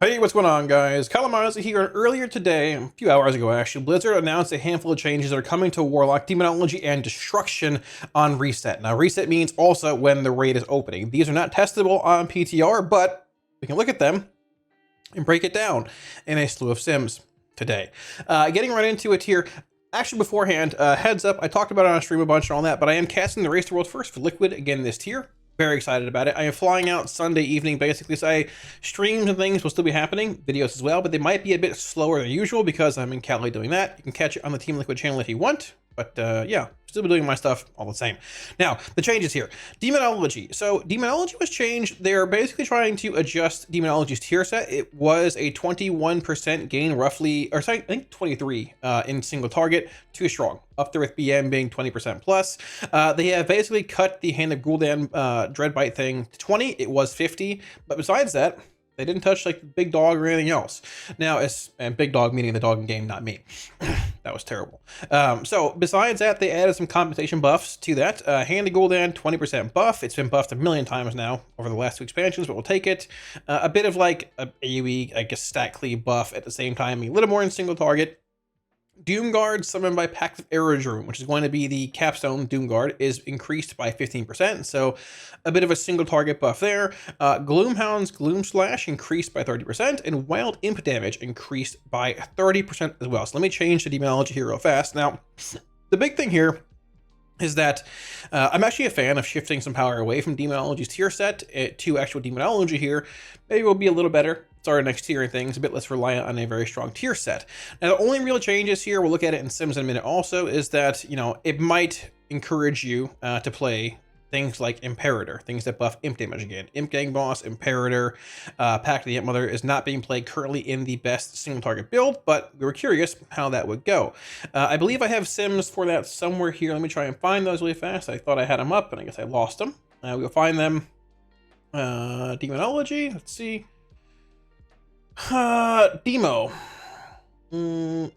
Hey, what's going on, guys? Kalamazi here. Earlier today, a few hours ago actually, Blizzard announced a handful of changes that are coming to Warlock, Demonology, and Destruction on reset. Now, reset means also when the raid is opening. These are not testable on PTR, but we can look at them and break it down in a slew of Sims today. Getting right into it here. Actually, beforehand, heads up, I talked about it on stream a bunch and all that, but I am casting the Race to World first for Liquid again this tier. Very excited about it. I am flying out Sunday evening, basically, so streams and things will still be happening, videos as well, but they might be a bit slower than usual because I'm in Cali doing that. You can catch it on the Team Liquid channel if you want, but yeah, still be doing my stuff all the same. Now, the changes here. Demonology. So Demonology was changed. They're basically trying to adjust Demonology's tier set. It was a 21% gain roughly, or sorry, I think 23 in single target, too strong. Up there with BM being 20% plus. They have basically cut the Hand of Gul'dan Dreadbite thing to 20. It was 50, but besides that, they didn't touch like Big Dog or anything else. Now, and Big Dog meaning the dog in game, not me. That was terrible. So besides that, they added some compensation buffs to that. Hand of Gul'dan, 20% buff. It's been buffed a million times now over the last two expansions, but we'll take it. A bit of like a AOE, I guess, stat cleave buff at the same time, a little more in single target. Doomguard summoned by Pact of Aerodrome, which is going to be the capstone Doomguard, is increased by 15%, so a bit of a single target buff there. Gloomhound's Gloom Slash increased by 30%, and Wild Imp damage increased by 30% as well. So let me change the Demonology here real fast. Now, the big thing here is that I'm actually a fan of shifting some power away from Demonology's tier set to actual Demonology here. Maybe we'll be a little better. It's our next tier and things, a bit less reliant on a very strong tier set. Now, the only real changes here, we'll look at it in Sims in a minute also, is that, you know, it might encourage you to play things like Imperator, things that buff imp damage again. Imp Gang Boss, Imperator, Pact of the Imp Mother is not being played currently in the best single target build, but we were curious how that would go. I believe I have Sims for that somewhere here. Let me try and find those really fast. I thought I had them up, and I guess I lost them. We'll find them. Demonology, let's see. Demo.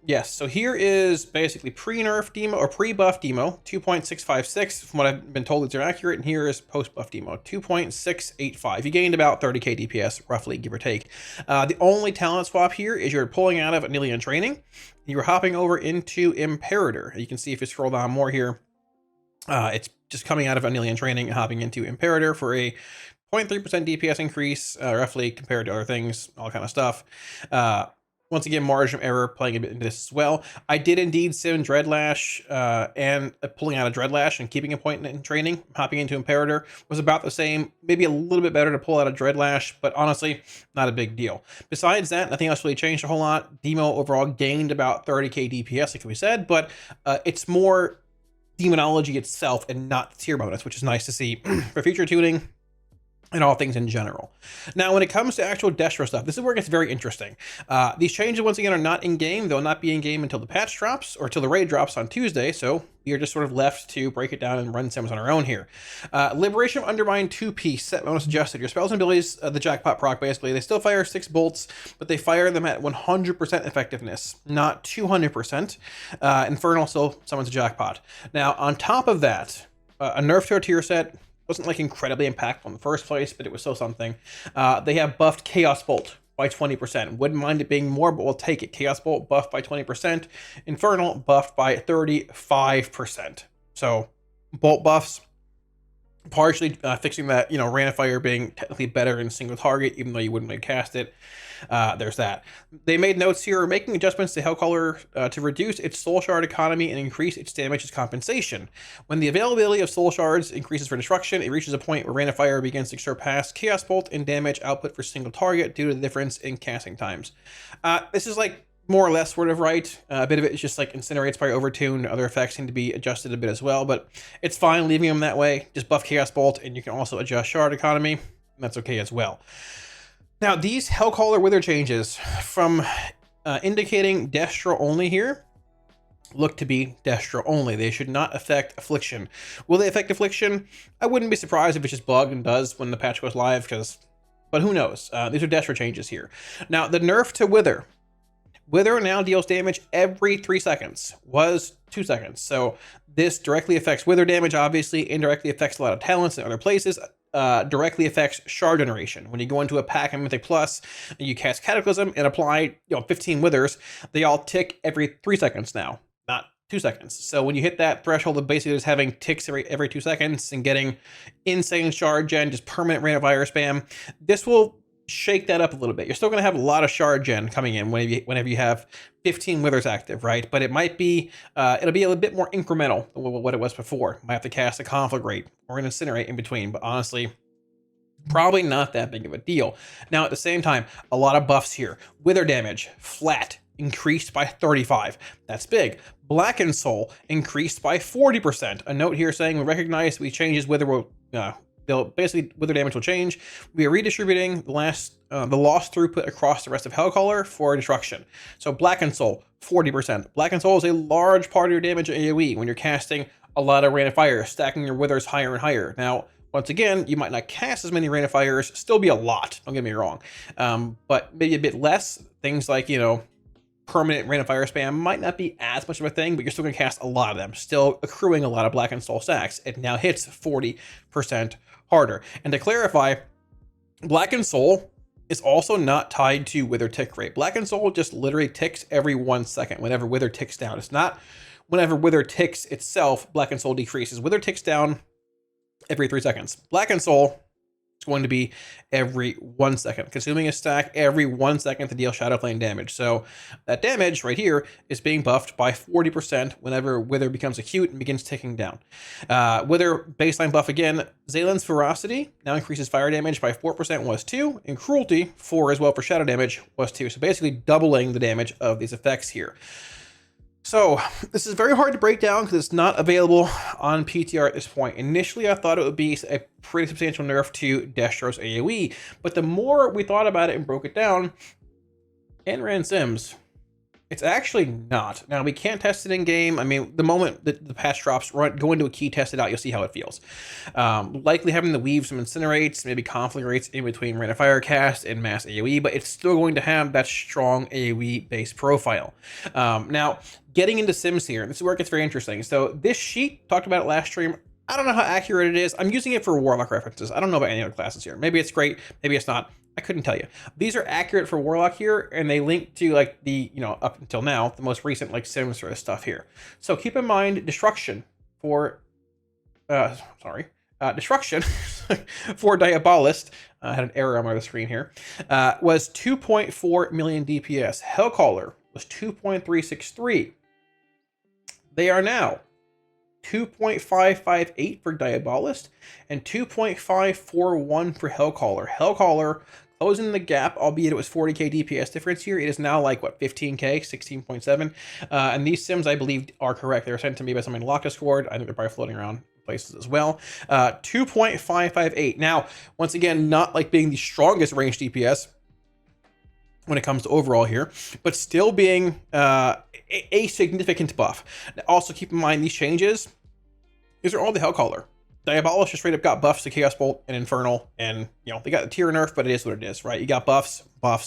Yes, so here is basically pre-nerf demo or pre-buff demo 2.656 from what I've been told. These are accurate, and here is post-buff demo 2.685. You gained about 30k DPS roughly, give or take. The only talent swap here is you're pulling out of Anilian Training, you're hopping over into Imperator. You can see if you scroll down more here, it's just coming out of Anilian Training and hopping into Imperator for a 0.3% DPS increase, roughly, compared to other things, all kind of stuff. Once again, margin of error playing a bit into this as well. I did indeed sim Dreadlash, and pulling out a Dreadlash and keeping a point in training, hopping into Imperator was about the same. Maybe a little bit better to pull out a Dreadlash, but honestly, not a big deal. Besides that, nothing else really changed a whole lot. Demo overall gained about 30k DPS, like we said, but it's more Demonology itself and not the tier bonus, which is nice to see for future tuning and all things in general. Now, when it comes to actual Destro stuff, this is where it gets very interesting. These changes, once again, are not in-game. They'll not be in-game until the patch drops, or until the raid drops on Tuesday, so we are just sort of left to break it down and run Sims on our own here. Liberation of Undermine 2-piece, set bonus adjusted. Your spells and abilities, the jackpot proc, basically, they still fire 6 bolts, but they fire them at 100% effectiveness, not 200%. Infernal still summons a jackpot. Now, on top of that, a nerf to our tier set, wasn't like incredibly impactful in the first place, but it was still something. They have buffed Chaos Bolt by 20%. Wouldn't mind it being more, but we'll take it. Chaos Bolt buffed by 20%. Infernal buffed by 35%. So bolt buffs, partially fixing that, you know, Rain of Fire being technically better in single target, even though you wouldn't really cast it. There's that. They made notes here, making adjustments to Hellcaller to reduce its soul shard economy and increase its damage as compensation. When the availability of soul shards increases for destruction, it reaches a point where Rain of Fire begins to surpass Chaos Bolt in damage output for single target due to the difference in casting times. This is like more or less sort of right. A bit of it is just like incinerates by overtune. Other effects seem to be adjusted a bit as well, but it's fine leaving them that way. Just buff Chaos Bolt, and you can also adjust shard economy, and that's okay as well. Now, these Hellcaller Wither changes from indicating Destro only here look to be Destro only. They should not affect Affliction. Will they affect Affliction? I wouldn't be surprised if it's just bugged and does when the patch goes live, but who knows? These are Destro changes here. Now, the nerf to Wither. Wither now deals damage every 3 seconds, was 2 seconds. So this directly affects Wither damage, obviously, indirectly affects a lot of talents in other places. directly affects shard generation. When you go into a pack in Mythic Plus and you cast Cataclysm and apply 15 withers, they all tick every 3 seconds now, not 2 seconds. So when you hit that threshold of basically just having ticks every 2 seconds and getting insane shard gen, just permanent random fire spam, this will shake that up a little bit. You're still going to have a lot of shard gen coming in whenever you have 15 withers active, right? But it might be, it'll be a little bit more incremental than what it was before. Might have to cast a Conflagrate or an Incinerate in between, but honestly, probably not that big of a deal. Now, at the same time, a lot of buffs here. Wither damage, flat, increased by 35. That's big. Blackened Soul, increased by 40%. A note here saying we recognize we changes wither will, basically wither damage will change. We are redistributing the lost throughput across the rest of Hellcaller for destruction. So Blackened Soul, 40%. Blackened Soul is a large part of your damage at AoE when you're casting a lot of Rain of Fire, stacking your withers higher and higher. Now, once again, you might not cast as many Rain of Fires, still be a lot, don't get me wrong. But maybe a bit less. Things like, permanent Rain of Fire spam might not be as much of a thing, but you're still going to cast a lot of them, still accruing a lot of Blackened Soul stacks. It now hits 40% harder. And to clarify, Blackened Soul is also not tied to Wither tick rate. Blackened Soul just literally ticks every 1 second whenever Wither ticks down. It's not whenever Wither ticks itself, Blackened Soul decreases. Wither ticks down every 3 seconds. Blackened Soul is going to be every 1 second, consuming a stack every 1 second to deal Shadow Flame damage. So that damage right here is being buffed by 40% whenever Wither becomes acute and begins ticking down. Wither baseline buff again, Zalen's Ferocity now increases fire damage by 4%, was 2, and Cruelty 4 as well for shadow damage was 2. So basically doubling the damage of these effects here. So this is very hard to break down because it's not available on PTR at this point. Initially, I thought it would be a pretty substantial nerf to Destro's AoE, but the more we thought about it and broke it down, and ran Sims, it's actually not. Now, we can't test it in game. I mean, the moment that the patch drops, go into a key, test it out, you'll see how it feels. Likely having to weave some Incinerates, maybe Conflagrates in between Rain of Fire cast and mass AoE, but it's still going to have that strong AoE based profile. Now, getting into Sims here, this is where it gets very interesting. So this sheet, talked about it last stream, I don't know how accurate it is. I'm using it for Warlock references. I don't know about any other classes here. Maybe it's great, maybe it's not. I couldn't tell you. These are accurate for Warlock here, and they link to like the, up until now, the most recent like Sims sort of stuff here. So keep in mind destruction for, destruction for Diabolist, I had an error on my screen here, was 2.4 million DPS. Hellcaller was 2.363. They are now 2.558 for Diabolist and 2.541 for Hellcaller. Hellcaller closing the gap, albeit it was 40k DPS difference here. It is now like, what, 15k, 16.7. And these Sims, I believe, are correct. They were sent to me by somebody in Lock Discord. I think they're probably floating around places as well. 2.558. Now, once again, not like being the strongest range DPS when it comes to overall here, but still being a significant buff. Now, also keep in mind these changes, these are all the Hellcaller. Diabolist just straight up got buffs to Chaos Bolt and Infernal, and they got the tier nerf, but it is what it is, right? You got buffs,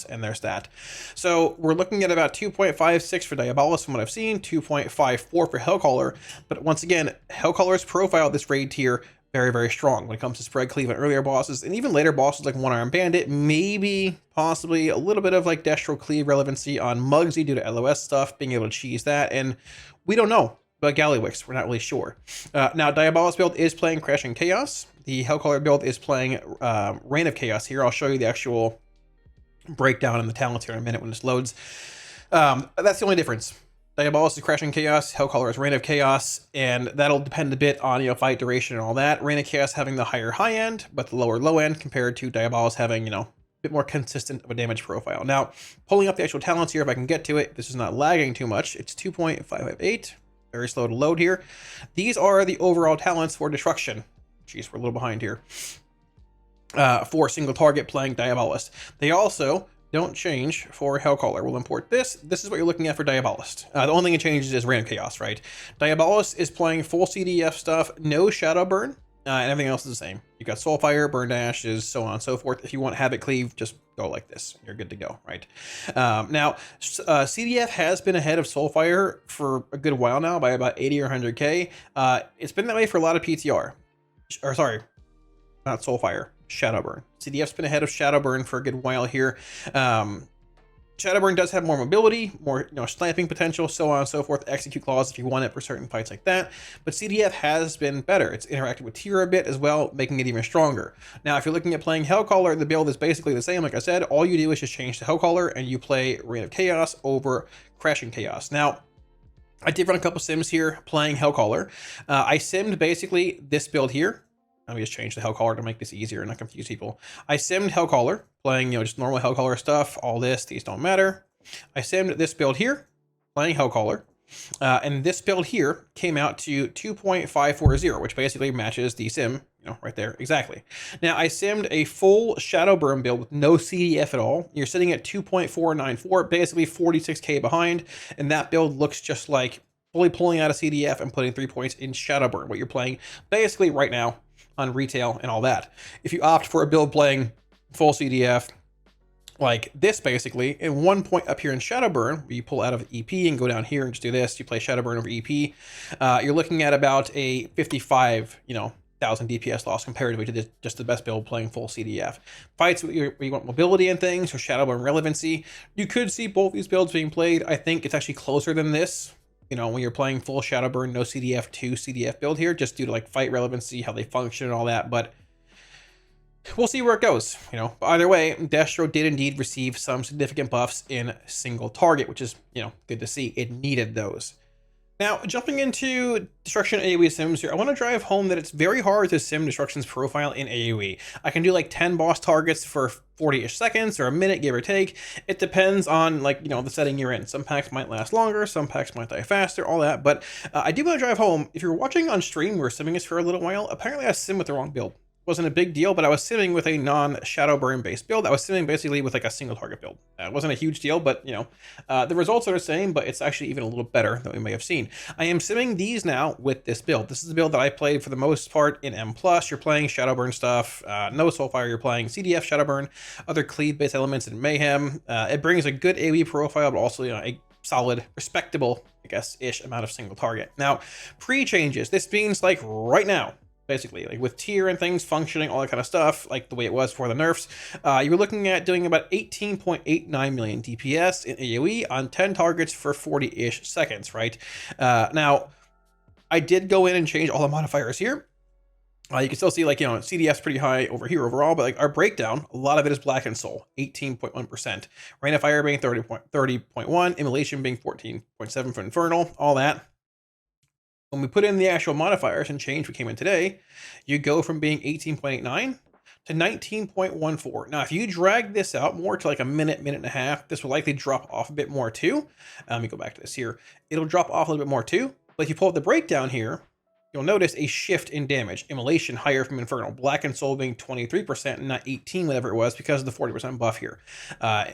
and there's that. So we're looking at about 2.56 for Diabolist from what I've seen, 2.54 for Hellcaller, but once again, Hellcaller's profile, this raid tier, very, very strong when it comes to spread cleave and earlier bosses, and even later bosses like One Arm Bandit, maybe, possibly a little bit of like Destro cleave relevancy on Muggsy due to LOS stuff, being able to cheese that, and we don't know. But Gallywix, we're not really sure. Now, Diabolist build is playing Crashing Chaos. The Hellcaller build is playing Reign of Chaos here. I'll show you the actual breakdown in the talents here in a minute when this loads. That's the only difference. Diabolist is Crashing Chaos, Hellcaller is Reign of Chaos, and that'll depend a bit on fight duration and all that. Reign of Chaos having the higher high end, but the lower low end, compared to Diabolist having, a bit more consistent of a damage profile. Now, pulling up the actual talents here, if I can get to it, this is not lagging too much. It's 2.558. Very slow to load here. These are the overall talents for Destruction. Jeez, we're a little behind here. For single target playing Diabolist. They also don't change for Hellcaller. We'll import this. This is what you're looking at for Diabolist. The only thing it changes is Reign of Chaos, right? Diabolist is playing full CDF stuff, no Shadow Burn, and everything else is the same. You've got Soulfire, Burn Ashes, so on and so forth. If you want Havoc Cleave, just go like this. You're good to go, right? Now, CDF has been ahead of Soulfire for a good while now by about 80 or 100k. It's been that way for a lot of PTR. Or sorry, not Soulfire, Shadowburn. CDF's been ahead of Shadowburn for a good while here. Shadowburn does have more mobility, more sniping potential, so on and so forth, execute clause if you want it for certain fights like that, but CDF has been better. It's interacted with tier a bit as well, making it even stronger. Now, if you're looking at playing Hellcaller, the build is basically the same. Like I said, all you do is just change to Hellcaller and you play Reign of Chaos over Crashing Chaos. Now, I did run a couple sims here playing Hellcaller. I simmed basically this build here. Let me just change the Hellcaller to make this easier and not confuse people. I simmed Hellcaller, playing, just normal Hellcaller stuff, all this, these don't matter. I simmed this build here, playing Hellcaller, and this build here came out to 2.540, which basically matches the sim, right there, exactly. Now, I simmed a full Shadowburn build with no CDF at all. You're sitting at 2.494, basically 46k behind, and that build looks just like fully pulling out a CDF and putting 3 points in Shadowburn, what you're playing basically right now on retail and all that. If you opt for a build playing full CDF like this, basically, in 1 point up here in Shadowburn, where you pull out of EP and go down here and just do this, you play Shadowburn over EP, you're looking at about a 55, 1,000 DPS loss comparatively to just the best build playing full CDF. Fights where you want mobility and things, or Shadowburn relevancy, you could see both these builds being played. I think it's actually closer than this. When you're playing full Shadowburn, no CDF, 2 CDF build here, just due to like fight relevancy, how they function and all that, but we'll see where it goes. But either way, Destro did indeed receive some significant buffs in single target, which is, good to see. It needed those. Now, jumping into Destruction AOE Sims here, I want to drive home that it's very hard to sim Destruction's profile in AOE. I can do like 10 boss targets for 40-ish seconds or a minute, give or take. It depends on the setting you're in. Some packs might last longer, some packs might die faster, all that. But I do want to drive home, if you're watching on stream, we're simming this for a little while, apparently I sim with the wrong build. Wasn't a big deal, but I was simming with a non-Shadowburn based build. I was simming basically with like a single target build. It wasn't a huge deal, but the results are the same, but it's actually even a little better than we may have seen. I am simming these now with this build. This is the build that I played for the most part in M+. You're playing Shadowburn stuff, no Soulfire, you're playing CDF Shadowburn, other cleave based elements in Mayhem. It brings a good AoE profile, but also a solid, respectable, I guess, ish amount of single target. Now, pre-changes, this means like right now, basically, like with tier and things functioning, all that kind of stuff, like the way it was for the nerfs, you were looking at doing about 18.89 million DPS in AoE on 10 targets for 40-ish seconds, right? Now, I did go in and change all the modifiers here. You can still see CDF's pretty high over here overall, but like our breakdown, a lot of it is Black and Soul, 18.1%. Rain of Fire being 30.1, Immolation being 14.7 for Infernal, all that. When we put in the actual modifiers and change we came in today, you go from being 18.89 to 19.14. Now, if you drag this out more to like a minute, minute and a half, this will likely drop off a bit more too. Let me go back to this here. It'll drop off a little bit more too. But if you pull up the breakdown here, you'll notice a shift in damage. Immolation higher from Infernal. Black and Soul being 23% and not 18, whatever it was, because of the 40% buff here.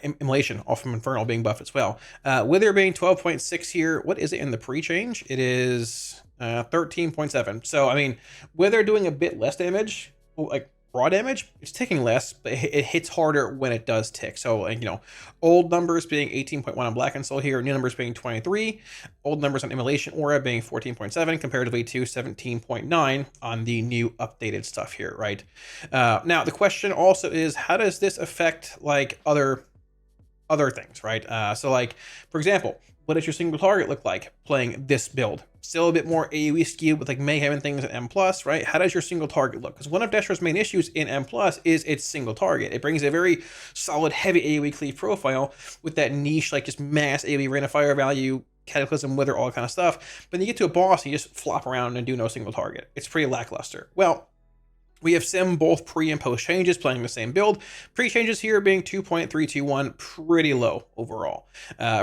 Immolation, all from Infernal being buffed as well. Wither being 12.6 here. What is it in the pre-change? It is 13.7. So, I mean, Wither doing a bit less damage, like raw damage, it's ticking less, but it hits harder when it does tick. So, old numbers being 18.1 on Black and Soul here, new numbers being 23, old numbers on Immolation Aura being 14.7, comparatively to 17.9 on the new updated stuff here, right? Now, the question also is, how does this affect like other things, right? So like, for example, what does your single target look like playing this build? Still a bit more AoE skewed with like Mayhem and things at M+, right? How does your single target look? Because one of Destro's main issues in M+ is its single target. It brings a very solid, heavy AoE cleave profile with that niche, like just mass AoE Rain of Fire value, Cataclysm, Wither, all that kind of stuff. But then you get to a boss and you just flop around and do no single target. It's pretty lackluster. Well, we have sim both pre and post changes playing the same build. Pre-changes here being 2.321, pretty low overall.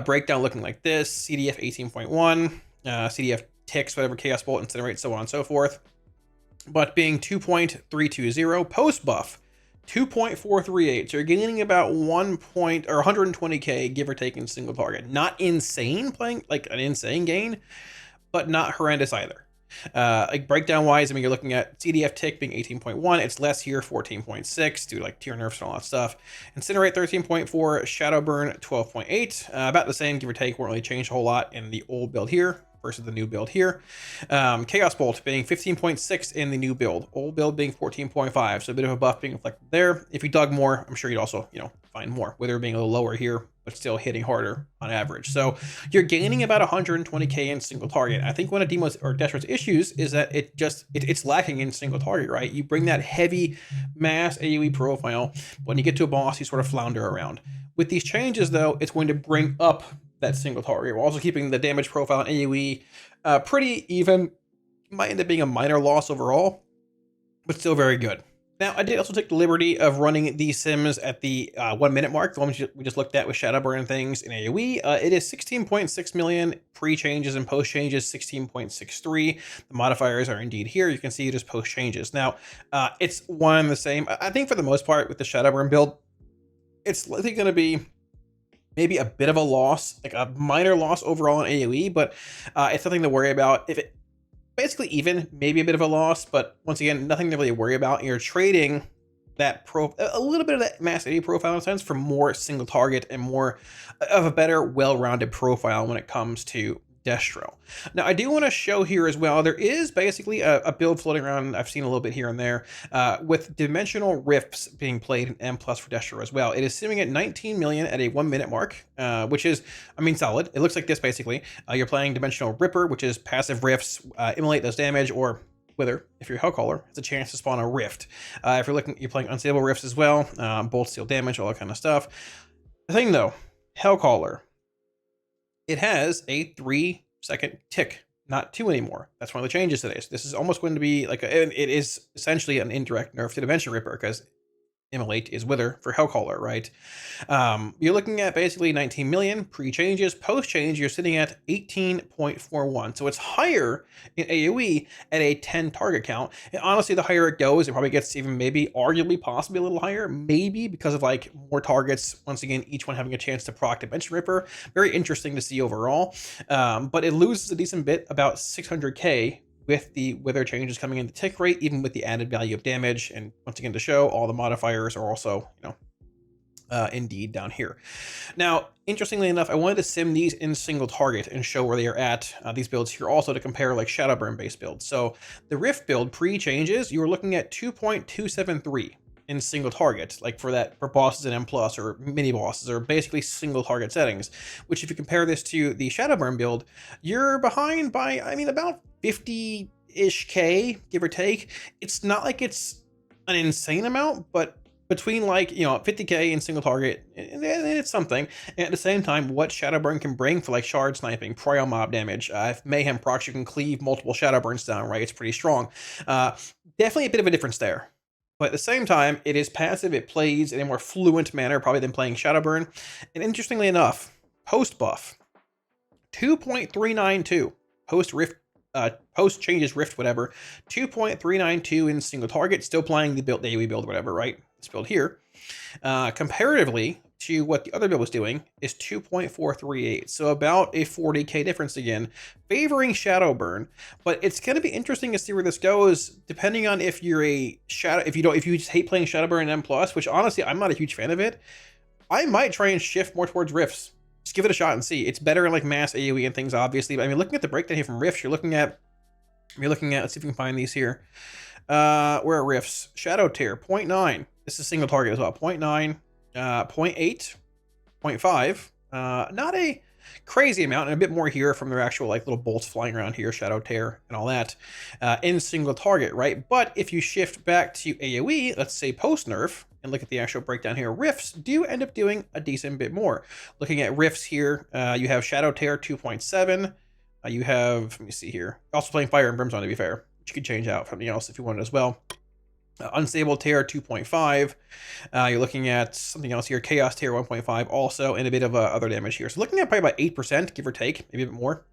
Breakdown looking like this, CDF 18.1, CDF ticks, whatever, Chaos Bolt, Incinerate, so on and so forth. But being 2.320, post buff, 2.438. So you're gaining about 120k, give or take, in single target. Not insane, playing like an insane gain, but not horrendous either. Like breakdown wise, I mean, you're looking at CDF tick being 18.1, it's less here, 14.6 due to like tier nerfs and all that stuff. Incinerate 13.4, Shadowburn 12.8, about the same, give or take. Won't really change a whole lot in the old build here. versus the new build here. Chaos Bolt being 15.6 in the new build, old build being 14.5, so a bit of a buff being reflected there. If you dug more, I'm sure you'd also, you know, find more, Wither being a little lower here, but still hitting harder on average. So you're gaining about 120k in single target. I think one of Demo's or Destro's issues is that it's lacking in single target, right? You bring that heavy mass AoE profile, when you get to a boss, you sort of flounder around. With these changes, though, it's going to bring up that single target. We're also keeping the damage profile in AoE pretty even. Might end up being a minor loss overall, but still very good. Now, I did also take the liberty of running these Sims at the 1 minute mark, the one we just looked at with Shadowburn and things in AoE. It is 16.6 million, pre-changes and post-changes 16.63. The modifiers are indeed here. You can see it is post-changes. Now, it's one and the same. I think for the most part with the Shadowburn build, it's likely going to be maybe a bit of a loss, like a minor loss overall in AoE, but it's nothing to worry about. If it basically even, maybe a bit of a loss, but once again, nothing to really worry about. You're trading that a little bit of that mass AoE profile in a sense for more single target and more of a better, well-rounded profile when it comes to Destro. Now, I do want to show here as well, there is basically a build floating around, I've seen a little bit here and there, with dimensional rifts being played in M+ for Destro as well. It is sitting at 19 million at a 1 minute mark, which is, I mean, solid. It looks like this basically. You're playing Dimensional Ripper, which is passive rifts, immolate does damage, or Wither, if you're Hellcaller, has a chance to spawn a rift. If you're playing Unstable Rifts as well, bolt steal damage, all that kind of stuff. The thing though, Hellcaller, it has a 3-second tick, not 2 anymore. That's one of the changes today. So this is almost going to be like it is essentially an indirect nerf to Dimension Ripper, because Immolate is Wither for Hellcaller, right? You're looking at basically 19 million pre-changes. Post-change, you're sitting at 18.41. So it's higher in AoE at a 10 target count. And honestly, the higher it goes, it probably gets even maybe arguably possibly a little higher, maybe because of like more targets. Once again, each one having a chance to proc Dimension Ripper. Very interesting to see overall. But it loses a decent bit, about 600k, with the Wither changes coming in the tick rate, even with the added value of damage. And once again, to show, all the modifiers are also, you know, indeed down here. Now, interestingly enough, I wanted to sim these in single target and show where they are at, these builds here also, to compare like Shadowburn based builds. So the Rift build pre-changes, you were looking at 2.273 in single target, like for bosses in M+ or mini bosses, or basically single target settings, which if you compare this to the Shadowburn build, you're behind by, I mean, about 50-ish K, give or take. It's not like it's an insane amount, but between like, you know, 50k in single target, it's something. And at the same time, what Shadowburn can bring for like shard sniping, prio mob damage, if Mayhem procs, you can cleave multiple Shadowburns down, right? It's pretty strong. Definitely a bit of a difference there. But at the same time, it is passive. It plays in a more fluent manner, probably than playing Shadowburn. And interestingly enough, post buff, 2.392. Post changes rift, whatever, 2.392 in single target. Still playing the build, the AoE build, whatever, right? This build here, comparatively to what the other build was doing, is 2.438. So about a 40k difference again, favoring Shadowburn. But it's going to be interesting to see where this goes, depending on if you're a Shadow, if you just hate playing Shadowburn in M+, which honestly I'm not a huge fan of it. I might try and shift more towards rifts. Just give it a shot and see. It's better in like mass AoE and things, obviously. But I mean, looking at the breakdown here from rifts, you're looking at, let's see if we can find these here. Where are rifts? Shadow Tear 0.9. This is single target as well. 0.9. 0.8, 0.5, not a crazy amount, and a bit more here from their actual like little bolts flying around here, Shadow Tear and all that, in single target, right? But if you shift back to AoE, let's say post nerf, and look at the actual breakdown here, rifts do end up doing a decent bit more. Looking at rifts here, you have Shadow Tear 2.7, you have, let me see here, also playing Fire and Brimstone to be fair, which you could change out for something else if you wanted as well. Unstable Tear 2.5. You're looking at something else here, Chaos Tear 1.5 also, and a bit of other damage here. So looking at probably about 8%, give or take, maybe a bit more.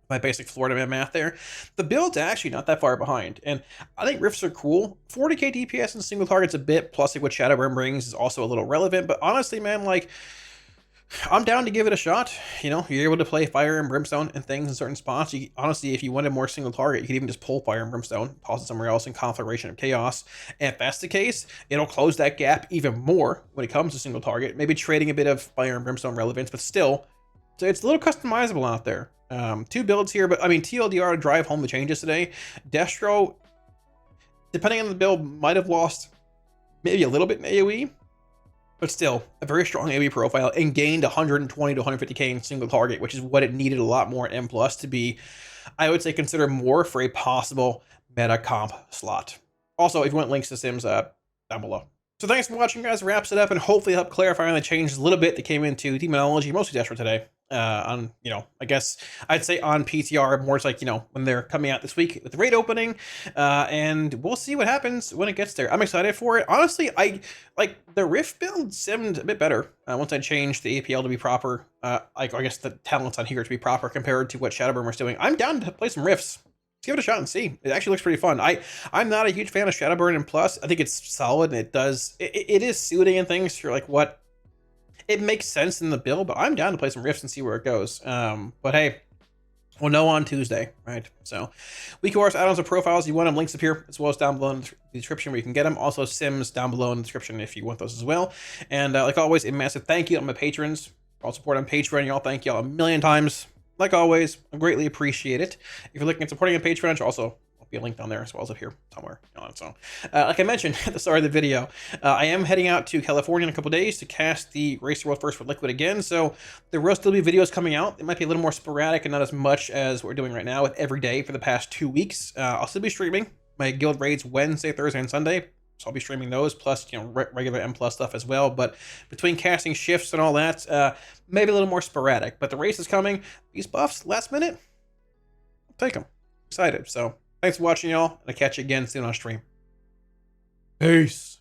My basic Florida man math there. The build's actually not that far behind, and I think rifts are cool. 40k DPS in single target's a bit, plus like what Shadowburn brings is also a little relevant, but honestly, man, like, I'm down to give it a shot. You know, you're able to play Fire and Brimstone and things in certain spots. Honestly, if you wanted more single target, you could even just pull Fire and Brimstone, toss it somewhere else in Conflagration of Chaos. And if that's the case, it'll close that gap even more when it comes to single target. Maybe trading a bit of Fire and Brimstone relevance, but still, so it's a little customizable out there. Two builds here, but I mean, TLDR to drive home the changes today. Destro, depending on the build, might have lost maybe a little bit in AOE, but still a very strong AOE profile, and gained 120 to 150k in single target, which is what it needed a lot more at M+ to be, I would say, consider more for a possible meta comp slot. Also, if you want links to Sims, down below. So thanks for watching, guys. Wraps it up, and hopefully help clarify on the changes a little bit that came into Demonology, mostly Destro today. On, you know, I guess I'd say on PTR, more it's like, you know, when they're coming out this week with the raid opening, and we'll see what happens when it gets there. I'm excited for it. Honestly, I like the Rift build simmed a bit better once I changed the APL to be proper. I guess the talents on here to be proper compared to what Shadowburn was doing. I'm down to play some Rifts. Let's give it a shot and see. It actually looks pretty fun. I'm not a huge fan of Shadowburn and Plus. I think it's solid, and it is suiting and things for like what it makes sense in the build, but I'm down to play some Rifts and see where it goes. But hey, we'll know on Tuesday, right? So we course add-ons and profiles. You want them, links up here, as well as down below in the description where you can get them. Also Sims down below in the description if you want those as well. And like always, a massive thank you to my patrons for all support on Patreon. Y'all, thank y'all a million times. Like always, I greatly appreciate it. If you're looking at supporting on Patreon, also be a link down there as well as up here somewhere. So like I mentioned at the start of the video, I am heading out to California in a couple days to cast the Race the World First for Liquid again, so there will still be videos coming out. It might be a little more sporadic and not as much as what we're doing right now with every day for the past 2 weeks. I'll still be streaming my guild raids Wednesday, Thursday, and Sunday, so I'll be streaming those, plus, you know, regular M+ stuff as well. But between casting shifts and all that, maybe a little more sporadic. But the race is coming. These buffs last minute, I'll take them. Excited. So thanks for watching, y'all, and I'll catch you again soon on stream. Peace.